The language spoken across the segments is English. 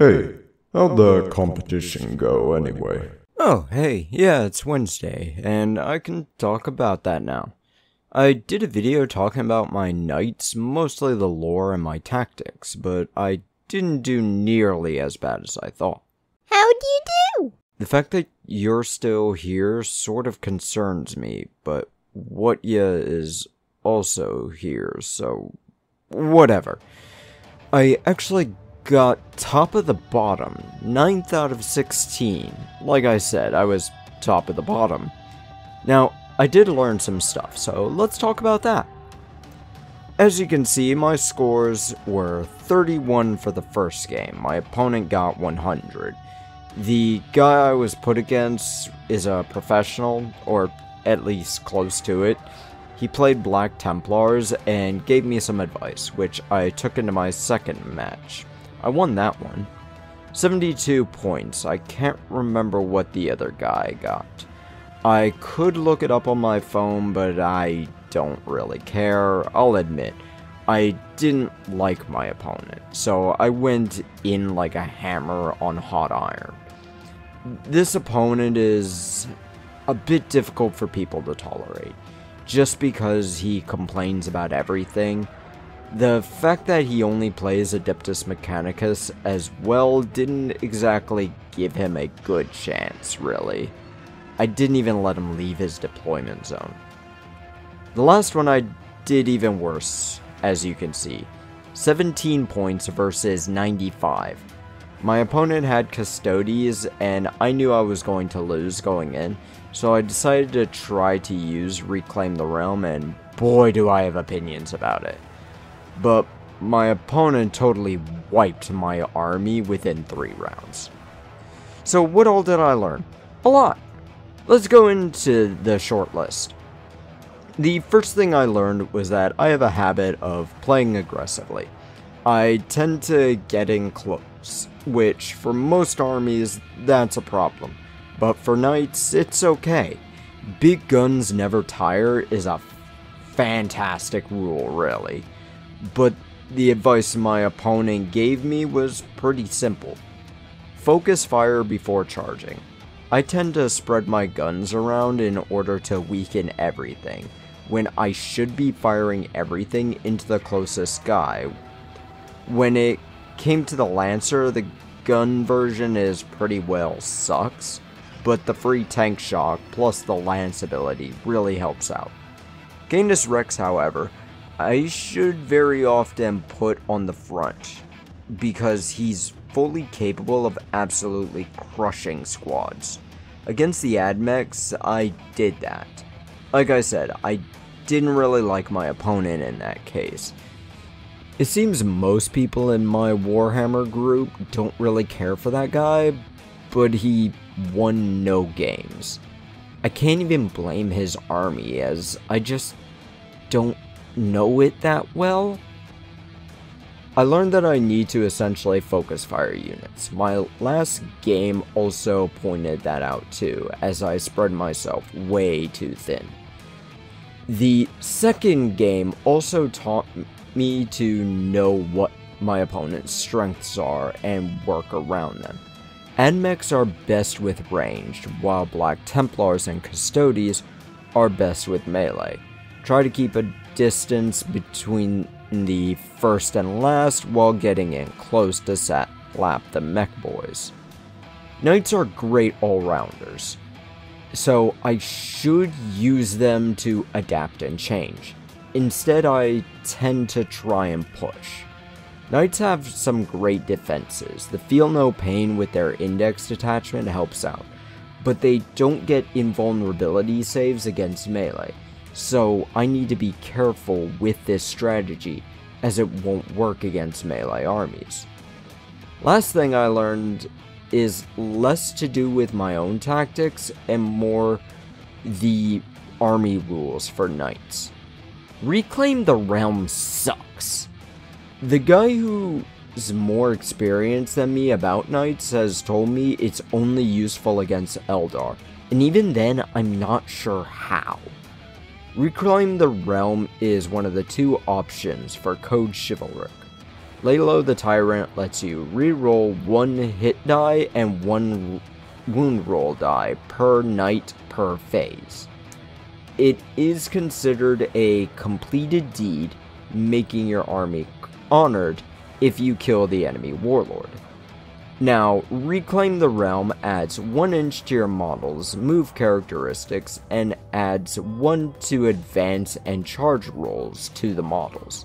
Hey, how'd the competition go anyway? Oh, hey, yeah, it's Wednesday, and I can talk about that now. I did a video talking about my knights, mostly the lore and my tactics, but I didn't do nearly as bad as I thought. How'd you do? The fact that you're still here sort of concerns me, but Whatya is also here, so whatever. I actually got top of the bottom, 9th out of 16. Like I said, I was top of the bottom. Now, I did learn some stuff, so let's talk about that. As you can see, my scores were 31 for the first game. My opponent got 100. The guy I was put against is a professional, or at least close to it. He played Black Templars and gave me some advice, which I took into my second match. I won that one. 72 points. I can't remember what the other guy got. I could look it up on my phone, but I don't really care. I'll admit, I didn't like my opponent, so I went in like a hammer on hot iron. This opponent is a bit difficult for people to tolerate, just because he complains about everything. The fact that he only plays Adeptus Mechanicus as well didn't exactly give him a good chance, really. I didn't even let him leave his deployment zone. The last one I did even worse, as you can see. 17 points versus 95. My opponent had Custodes, and I knew I was going to lose going in, so I decided to try to use Reclaim the Realm, and boy do I have opinions about it. But my opponent totally wiped my army within 3 rounds. So what all did I learn? A lot. Let's go into the short list. The first thing I learned was that I have a habit of playing aggressively. I tend to get in close, which for most armies, that's a problem. But for knights, it's okay. Big guns never tire is a fantastic rule, really. But the advice my opponent gave me was pretty simple. Focus fire before charging. I tend to spread my guns around in order to weaken everything, when I should be firing everything into the closest guy. When it came to the Lancer, the gun version is pretty well sucks, but the free tank shock plus the Lance ability really helps out. Canis Rex, however, I should very often put on the front, because he's fully capable of absolutely crushing squads. Against the Admechs, I did that. Like I said, I didn't really like my opponent in that case. It seems most people in my Warhammer group don't really care for that guy, but he won no games. I can't even blame his army, as I just don't know it that well. I learned that I need to essentially focus fire units. My last game also pointed that out too, as I spread myself way too thin. The second game also taught me to know what my opponent's strengths are and work around them. Admechs are best with ranged, while Black Templars and Custodes are best with melee. Try to keep a distance between the first and last while getting in close to slap the mech boys. Knights are great all-rounders, so I should use them to adapt and change. Instead, I tend to try and push. Knights have some great defenses. The Feel No Pain with their index detachment helps out, but they don't get invulnerability saves against melee. So I need to be careful with this strategy, as it won't work against melee armies. Last thing I learned is less to do with my own tactics and more the army rules for knights. Reclaim the Realm sucks. The guy who's more experienced than me about knights has told me it's only useful against Eldar, and even then I'm not sure how. Reclaim the Realm is one of the 2 options for Code Chivalric. Lay Low the Tyrant lets you reroll 1 hit die and 1 wound roll die per knight per phase. It is considered a completed deed, making your army honored if you kill the enemy warlord. Now, Reclaim the Realm adds 1 inch to your model's move characteristics and adds 1 to advance and charge rolls to the models.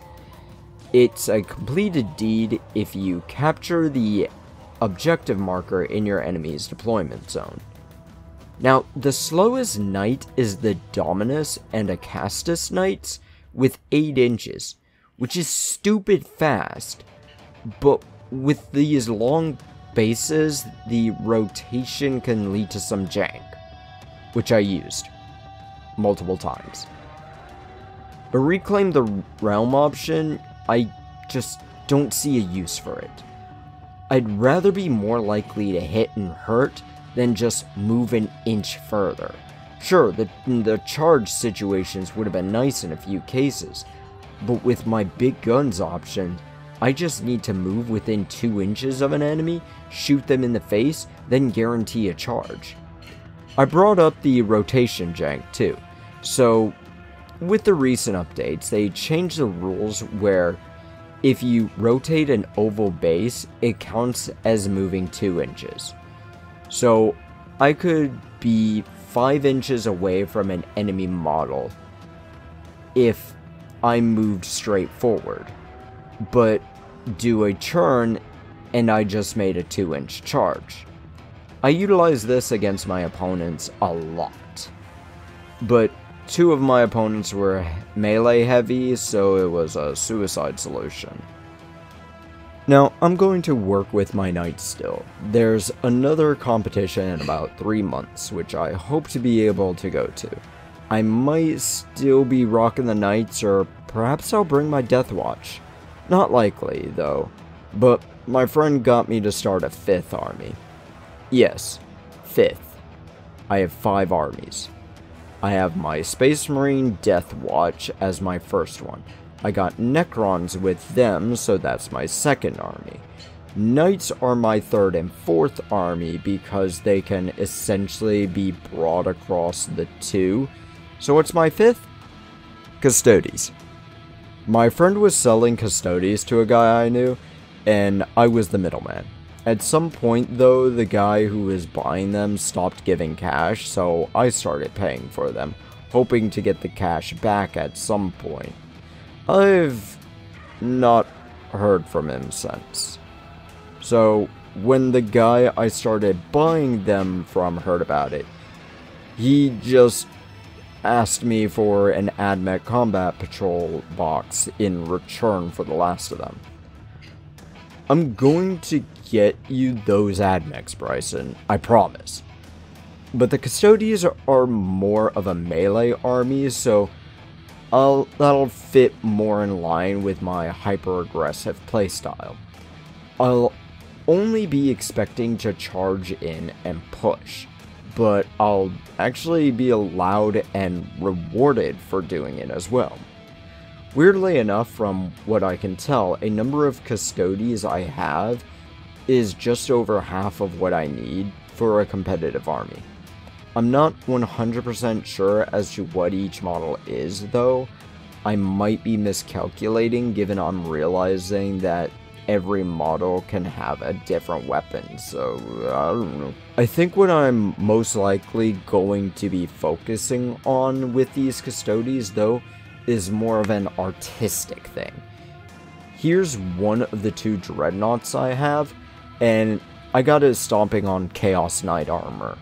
It's a completed deed if you capture the objective marker in your enemy's deployment zone. Now, the slowest knight is the Dominus and Acastus Knights with 8 inches, which is stupid fast, but with these long bases, the rotation can lead to some jank, which I used multiple times. The Reclaim the Realm option, I just don't see a use for it. I'd rather be more likely to hit and hurt than just move an inch further. Sure, the charge situations would have been nice in a few cases, but with my big guns option, I just need to move within 2 inches of an enemy, shoot them in the face, then guarantee a charge. I brought up the rotation jank too, so with the recent updates, they changed the rules where if you rotate an oval base, it counts as moving 2 inches. So I could be 5 inches away from an enemy model if I moved straight forward, but do a turn and I just made a 2-inch charge. I utilized this against my opponents a lot, but 2 of my opponents were melee heavy, so it was a suicide solution. Now, I'm going to work with my knights still. There's another competition in about 3 months, which I hope to be able to go to. I might still be rocking the knights, or perhaps I'll bring my Death Watch. Not likely, though, but my friend got me to start a 5th army. Yes, 5th. I have 5 armies. I have my Space Marine Death Watch as my first one. I got Necrons with them, so that's my 2nd army. Knights are my 3rd and 4th army because they can essentially be brought across the 2. So what's my 5th? Custodes. My friend was selling Custodes to a guy I knew, and I was the middleman. At some point, though, the guy who was buying them stopped giving cash, so I started paying for them, hoping to get the cash back at some point. I've not heard from him since. So, when the guy I started buying them from heard about it, he just asked me for an AdMech Combat Patrol box in return for the last of them. I'm going to get you those AdMechs, Bryson, I promise. But the Custodes are more of a melee army, so that'll fit more in line with my hyper-aggressive playstyle. I'll only be expecting to charge in and push, but I'll actually be allowed and rewarded for doing it as well. Weirdly enough, from what I can tell, a number of Custodes I have is just over half of what I need for a competitive army. I'm not 100% sure as to what each model is, though. I might be miscalculating given I'm realizing that every model can have a different weapon, so I don't know. I think what I'm most likely going to be focusing on with these Custodes, though, is more of an artistic thing. Here's one of the 2 Dreadnoughts I have, and I got it stomping on Chaos Knight armor.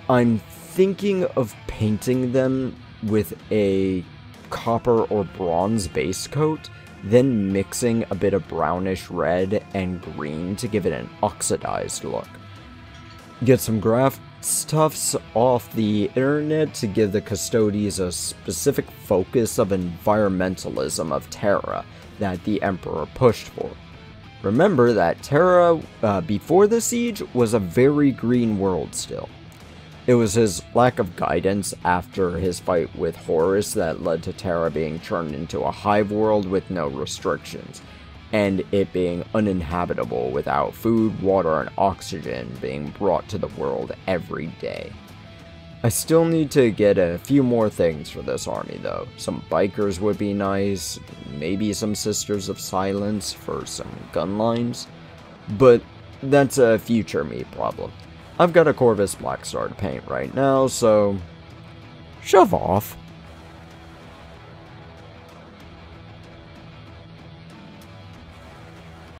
I'm thinking of painting them with a copper or bronze base coat, then mixing a bit of brownish red and green to give it an oxidized look. Get some graph stuffs off the internet to give the Custodes a specific focus of environmentalism of Terra that the Emperor pushed for. Remember that Terra, before the siege, was a very green world still. It was his lack of guidance after his fight with Horus that led to Terra being turned into a hive world with no restrictions. and it being uninhabitable without food, water, and oxygen being brought to the world every day. I still need to get a few more things for this army though. Some bikers would be nice, maybe some Sisters of Silence for some gun lines, but that's a future me problem. I've got a Corvus Blackstar to paint right now, so shove off.